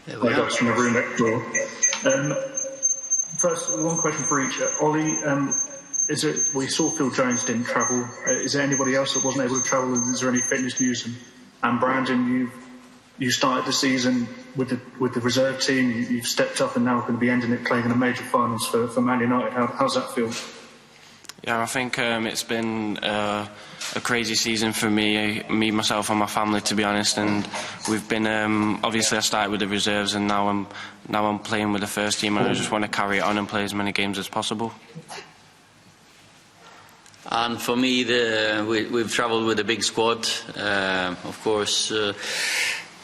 That's from the room next door. First, one question for each. Ollie, we saw Phil Jones didn't travel. Is there anybody else that wasn't able to travel? Is there any fitness news? And Brandon, you started the season with the reserve team. You've stepped up and now going to be ending it playing in the major finals for Man United. How's that feel? Yeah, I think it's been a crazy season for me, myself and my family, to be honest. And we've been obviously I started with the reserves, and now I'm playing with the first team, and I just want to carry it on and play as many games as possible. And for me, we've travelled with a big squad. Of course,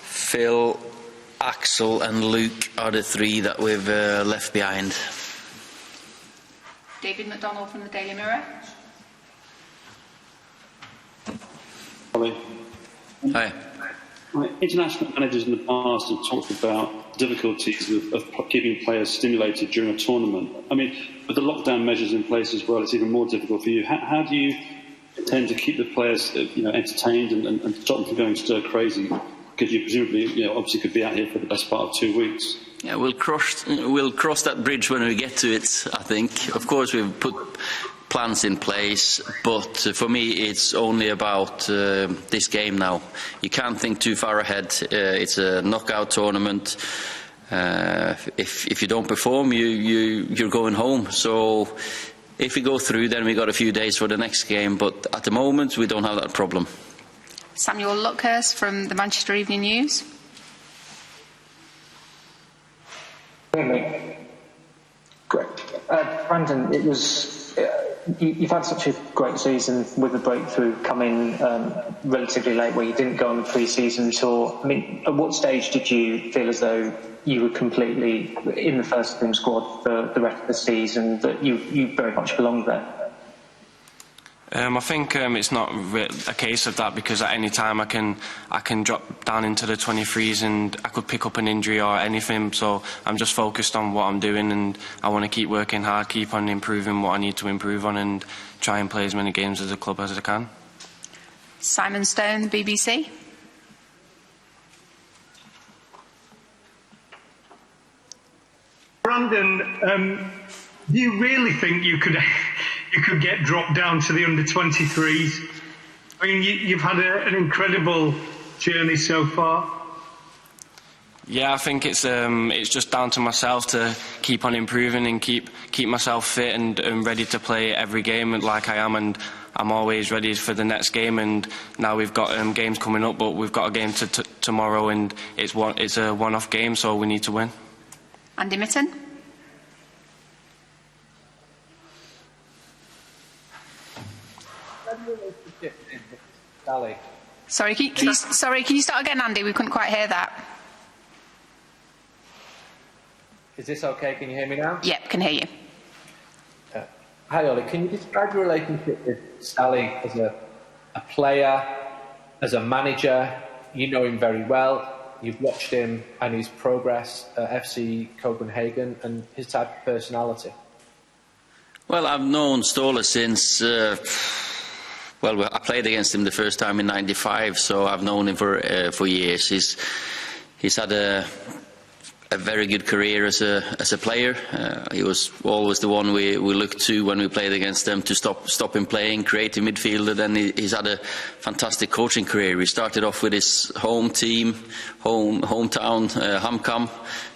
Phil, Axel, and Luke are the three that we've left behind. David McDonald from the Daily Mirror. Hi. International managers in the past have talked about difficulties of keeping players stimulated during a tournament. I mean, with the lockdown measures in place as well, it's even more difficult for you. How do you intend to keep the players, entertained and stop them from going stir crazy? Because you presumably, obviously could be out here for the best part of 2 weeks. Yeah, we'll cross that bridge when we get to it, I think. Of course, we've put plans in place, but for me it's only about this game now. You can't think too far ahead. It's a knockout tournament. If you don't perform, you're going home. So if we go through, then we got a few days for the next game, but at the moment we don't have that problem. Samuel Luckhurst from the Manchester Evening News. Great. Brandon, it was you've had such a great season with the breakthrough coming relatively late where you didn't go on the pre-season tour. I mean, at what stage did you feel as though you were completely in the first team squad for the rest of the season, that you very much belonged there? I think it's not a case of that, because at any time I can drop down into the 23s and I could pick up an injury or anything. So I'm just focused on what I'm doing, and I want to keep working hard, keep on improving what I need to improve on, and try and play as many games as a club as I can. Simon Stone, BBC. Brandon, do you really think you could get dropped down to the under-23s? I mean, you've had an incredible journey so far. Yeah, I think it's just down to myself to keep on improving and keep myself fit and ready to play every game like I am, and I'm always ready for the next game. And now we've got games coming up, but we've got a game tomorrow, and it's a one-off game, so we need to win. Andy Mitten. Sorry, can you start again, Andy? We couldn't quite hear that. Is this okay? Can you hear me now? Yep, can hear you. Hi, Ollie. Can you describe your relationship with Sally as a player, as a manager? You know him very well. You've watched him and his progress at FC Copenhagen and his type of personality. Well, I've known Ståle since... I played against him the first time in '95, so I've known him for years. He's had a very good career as a player. He was always the one we looked to when we played against them to stop him playing, creative midfielder. Then he's had a fantastic coaching career. He started off with his home team, hometown, HamKam.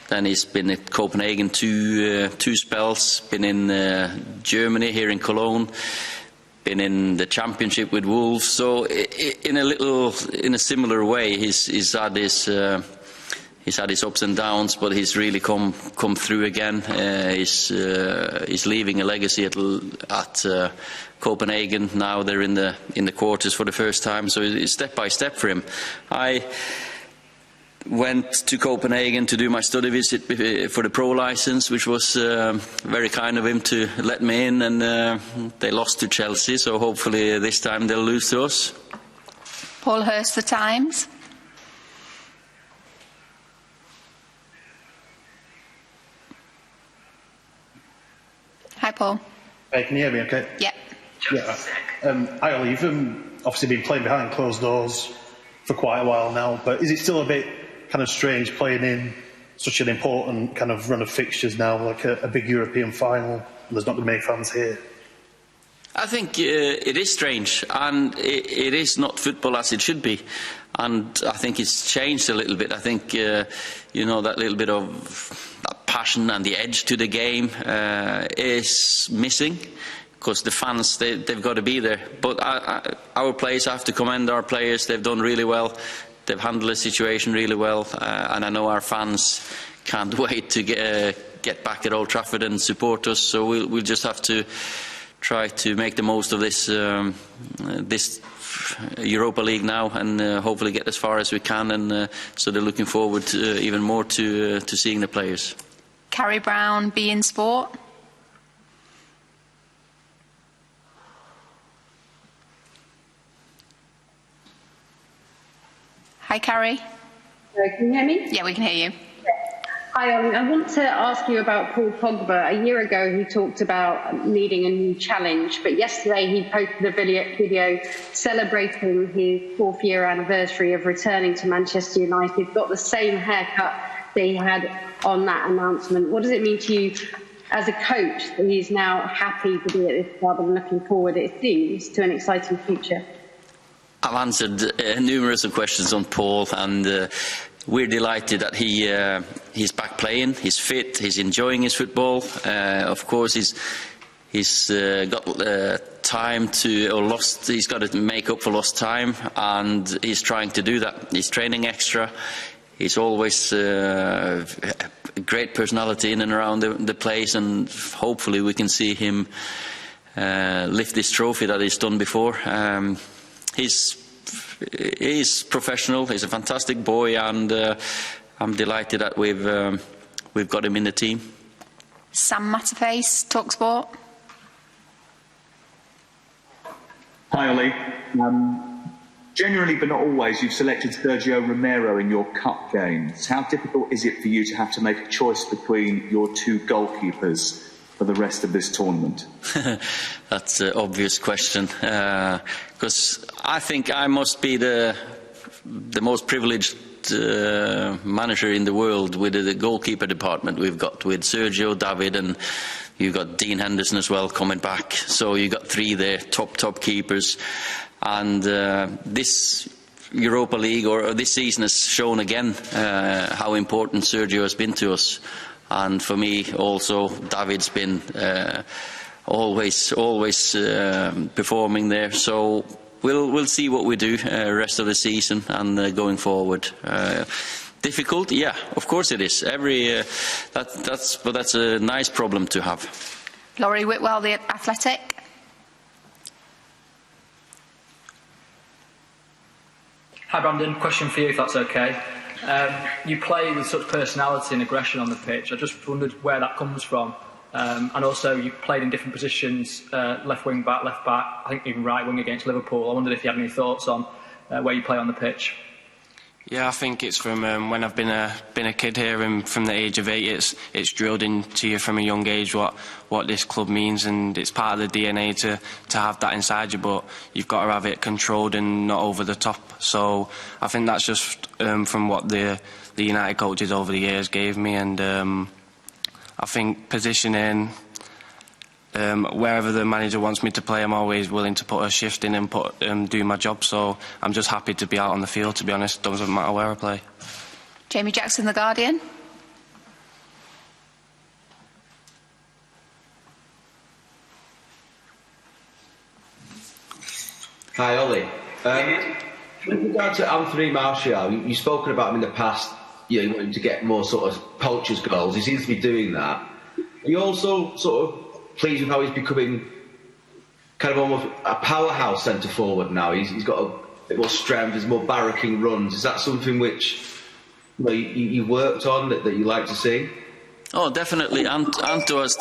Then he's been at Copenhagen two spells. Been in Germany, here in Cologne. Been in the championship with Wolves, so in a similar way, he's had his ups and downs, but he's really come through again. He's leaving a legacy at Copenhagen. Now they're in the quarters for the first time, so it's step by step for him. I went to Copenhagen to do my study visit for the pro license, which was very kind of him to let me in, and they lost to Chelsea, so hopefully this time they'll lose to us. Paul Hurst, The Times. Hi, Paul. Hey, can you hear me okay? Yep. Yeah. Hi, Ollie. You've obviously been playing behind closed doors for quite a while now, but is it still a bit kind of strange playing in such an important kind of run of fixtures now, like a big European final. There's not many fans here. I think it is strange, and it is not football as it should be. And I think it's changed a little bit. I think, that little bit of that passion and the edge to the game is missing, because the fans, they've got to be there. But our players, I have to commend our players. They've done really well. They've handled the situation really well. And I know our fans can't wait to get back at Old Trafford and support us. So we'll just have to try to make the most of this Europa League now, and hopefully get as far as we can. And so they're looking forward even more to seeing the players. Carrie Brown, Be In Sport. Hi, Carrie. Can you hear me? Yeah, we can hear you. Hi, Ollie. I want to ask you about Paul Pogba. A year ago, he talked about needing a new challenge, but yesterday he posted a video celebrating his 4th-year anniversary of returning to Manchester United. Got the same haircut that he had on that announcement. What does it mean to you as a coach that he's now happy to be at this club and looking forward, it seems, to an exciting future? I've answered numerous of questions on Paul, and we're delighted that he's back playing. He's fit. He's enjoying his football. Of course, he's got time he's got to make up for lost time, and he's trying to do that. He's training extra. He's always a great personality in and around the place, and hopefully we can see him lift this trophy that he's done before. He's professional. He's a fantastic boy, and I'm delighted that we've got him in the team. Sam Matterface, TalkSport. Hi, Ollie. Generally, but not always, you've selected Sergio Romero in your cup games. How difficult is it for you to have to make a choice between your 2 goalkeepers for the rest of this tournament? That's an obvious question, because I think I must be the most privileged manager in the world with the goalkeeper department we've got, with Sergio, David, and you've got Dean Henderson as well coming back. So you've got 3 there, top keepers. And this Europa League, or this season, has shown again how important Sergio has been to us. And for me also, David's been always performing there. So we'll see what we do rest of the season and going forward. Difficult, yeah, of course it is. But that's a nice problem to have. Laurie Whitwell, The Athletic. Hi Brandon, question for you if that's okay. You play with such personality and aggression on the pitch. I just wondered where that comes from. And also you played in different positions, left wing back, left back, I think even right wing against Liverpool. I wondered if you had any thoughts on where you play on the pitch. Yeah, I think it's from when I've been a kid here, and from the age of 8, it's drilled into you from a young age what this club means, and it's part of the DNA to have that inside you. But you've got to have it controlled and not over the top. So I think that's just from what the United coaches over the years gave me, and I think positioning. Wherever the manager wants me to play, I'm always willing to put a shift in and do my job. So I'm just happy to be out on the field, to be honest. Doesn't matter where I play. Jamie Jackson, The Guardian. Hi, Ollie. With regard to Anthony Martial, you've spoken about him in the past, you wanting to get more sort of poachers goals. He seems to be doing that. Are you also sort of pleased with how he's becoming kind of almost a powerhouse centre forward now? He's got a bit more strength, there's more barracking runs. Is that something which you worked on that you like to see? Oh, definitely. Anto has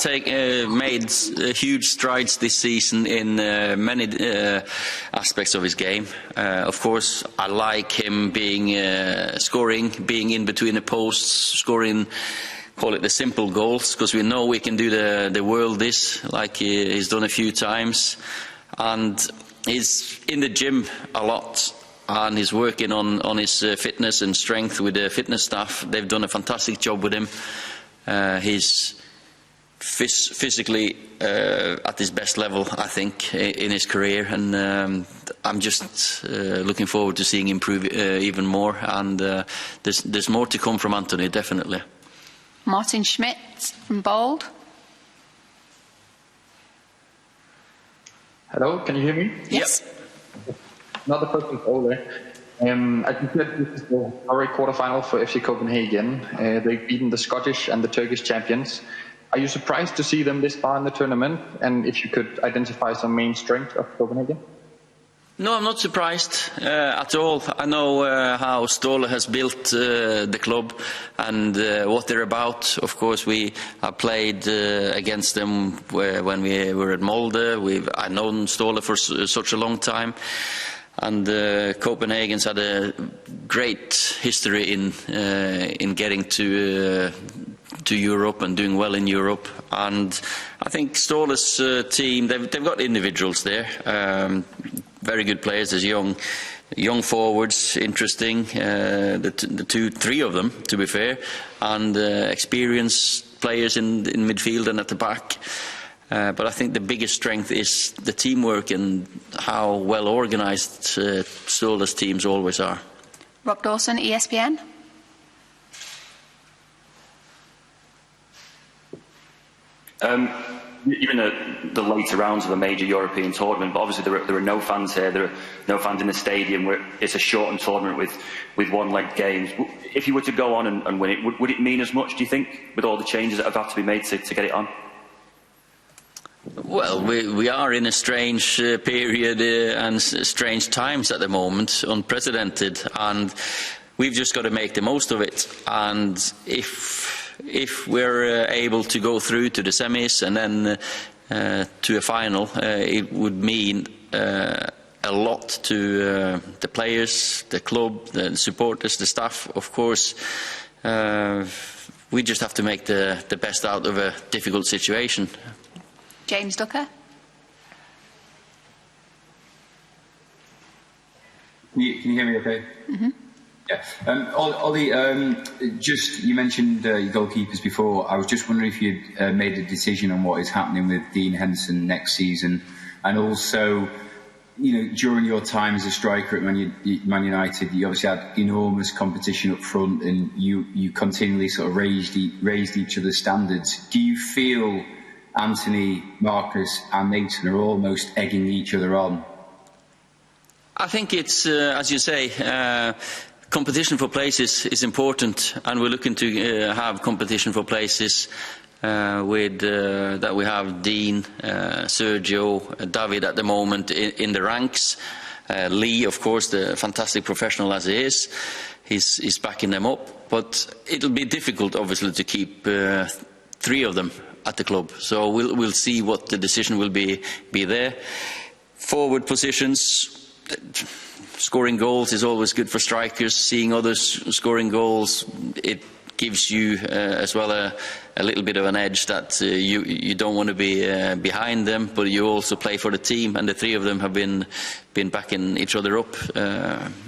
made huge strides this season in many aspects of his game. Of course, I like him being scoring, being in between the posts, scoring. Call it the simple goals, because we know we can do the world this, like he's done a few times. And he's in the gym a lot, and he's working on his fitness and strength with the fitness staff. They've done a fantastic job with him. He's physically at his best level, I think, in his career, and I'm just looking forward to seeing him improve even more, and there's more to come from Anthony, definitely. Martin Schmidt from Bold. Hello, can you hear me? Yes. Another question for Ole. I think that this is the historic quarterfinal for FC Copenhagen. They've beaten the Scottish and the Turkish champions. Are you surprised to see them this far in the tournament? And if you could identify some main strength of Copenhagen? No, I'm not surprised at all. I know how Ståle has built the club and what they're about. Of course, we have played against them when we were at Molde. I've known Ståle for such a long time. And Copenhagen's had a great history in getting to Europe and doing well in Europe. And I think Ståle's team, they've got individuals there. Very good players. There's young forwards, interesting. Three of them, to be fair, and experienced players in midfield and at the back. But I think the biggest strength is the teamwork and how well organised Ståle's teams always are. Rob Dawson, ESPN. You're in the later rounds of a major European tournament, but obviously there are no fans here. There are no fans in the stadium. It's a shortened tournament with one-leg games. If you were to go on and win it, would it mean as much, do you think, with all the changes that have had to be made to get it on? Well, we are in a strange period and strange times at the moment, unprecedented, and we've just got to make the most of it. And if we're able to go through to the semis and then to a final, it would mean a lot to the players, the club, the supporters, the staff. Of course, we just have to make the best out of a difficult situation. James Ducker. Can you hear me okay? Mm-hmm. Yeah. Ollie, just you mentioned your goalkeepers before. I was just wondering if you'd made a decision on what is happening with Dean Henderson next season, and also, during your time as a striker at Man United, you obviously had enormous competition up front, and you continually sort of raised each other's standards. Do you feel Anthony, Marcus, and Mason are almost egging each other on? I think it's, as you say, competition for places is important, and we're looking to have competition for places with that we have Dean, Sergio, David at the moment in the ranks. Lee, of course, the fantastic professional as he is, he's backing them up. But it'll be difficult, obviously, to keep three of them at the club. So we'll see what the decision will be there. Forward positions. Scoring goals is always good for strikers. Seeing others scoring goals, it gives you as well a little bit of an edge that you don't want to be behind them, but you also play for the team, and the three of them have been backing each other up.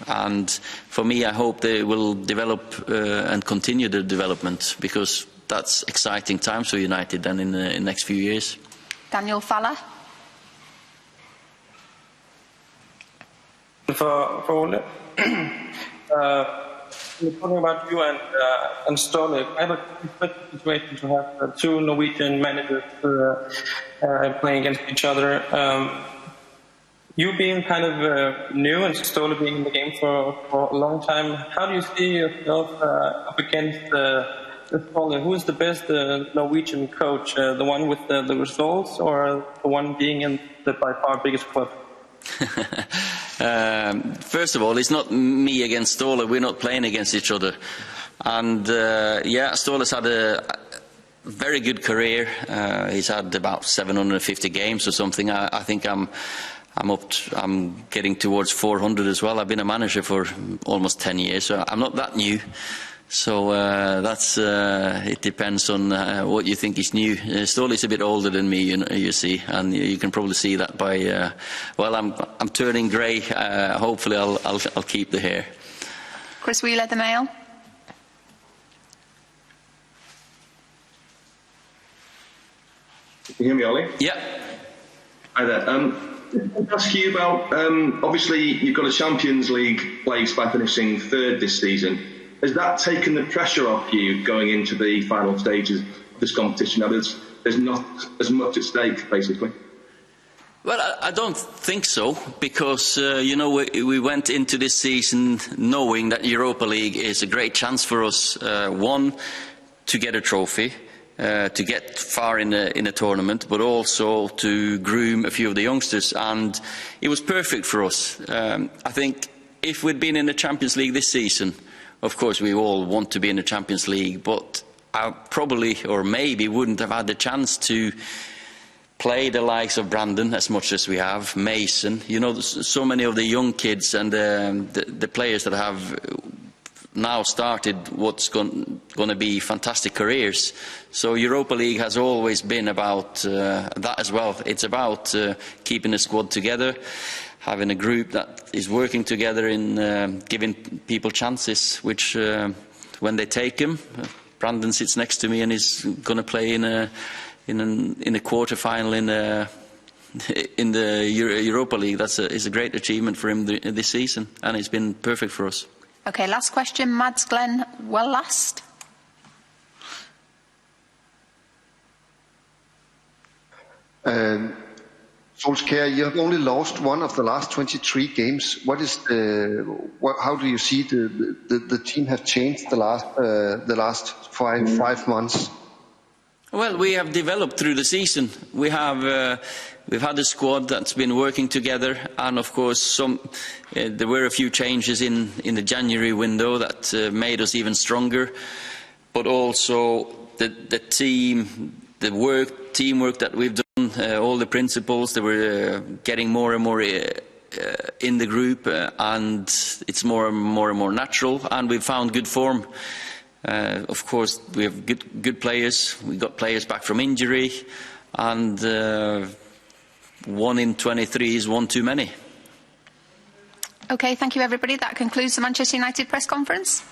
And for me, I hope they will develop and continue the development, because that's exciting times for United and in the next few years. Daniel Faller. For Ole, we're talking about you and Ståle. I have a special situation to have two Norwegian managers playing against each other. You being kind of new and Ståle being in the game for a long time, how do you see yourself up against Ståle? Who is the best Norwegian coach? The one with the results, or the one being in the by far biggest club? First of all, it's not me against Ståle. We're not playing against each other. And Ståle's had a very good career. He's had about 750 games or something. I think I'm getting towards 400 as well. I've been a manager for almost 10 years, so I'm not that new. So that's it depends on what you think is new. Ståle's a bit older than me, you see, and you can probably see that by. Well, I'm turning grey. Hopefully, I'll keep the hair. Chris Wheeler, the Mail. Can you hear me, Ollie? Yeah. Hi there. I'll ask you about, obviously you've got a Champions League place by finishing third this season. Has that taken the pressure off you going into the final stages of this competition? Now there's not as much at stake, basically. Well, I don't think so, because, we went into this season knowing that Europa League is a great chance for us, one, to get a trophy, to get far in a tournament, but also to groom a few of the youngsters, and it was perfect for us. I think if we'd been in the Champions League this season, of course we all want to be in the Champions League, but I probably or maybe wouldn't have had the chance to play the likes of Brandon as much as we have, Mason, so many of the young kids and the players that have now started what's going to be fantastic careers. So Europa League has always been about that as well. It's about keeping the squad together, having a group that is working together in giving people chances, which when they take them, Brandon sits next to me and is going to play in a quarter-final in the Europa League. Is a great achievement for him this season, and it's been perfect for us. Okay, last question, Mads Glenn, well last. Solskjaer, you have only lost one of the last 23 games. How do you see the team have changed the last five months? Well, we have developed through the season. We've had a squad that's been working together, and of course there were a few changes in the January window that made us even stronger. But also the teamwork that we've done, all the principles, they were getting more and more in the group, and it's more and more natural, and we've found good form. Of course, we have good players. We got players back from injury, and 1 in 23 is one too many. Okay, thank you everybody. That concludes the Manchester United press conference.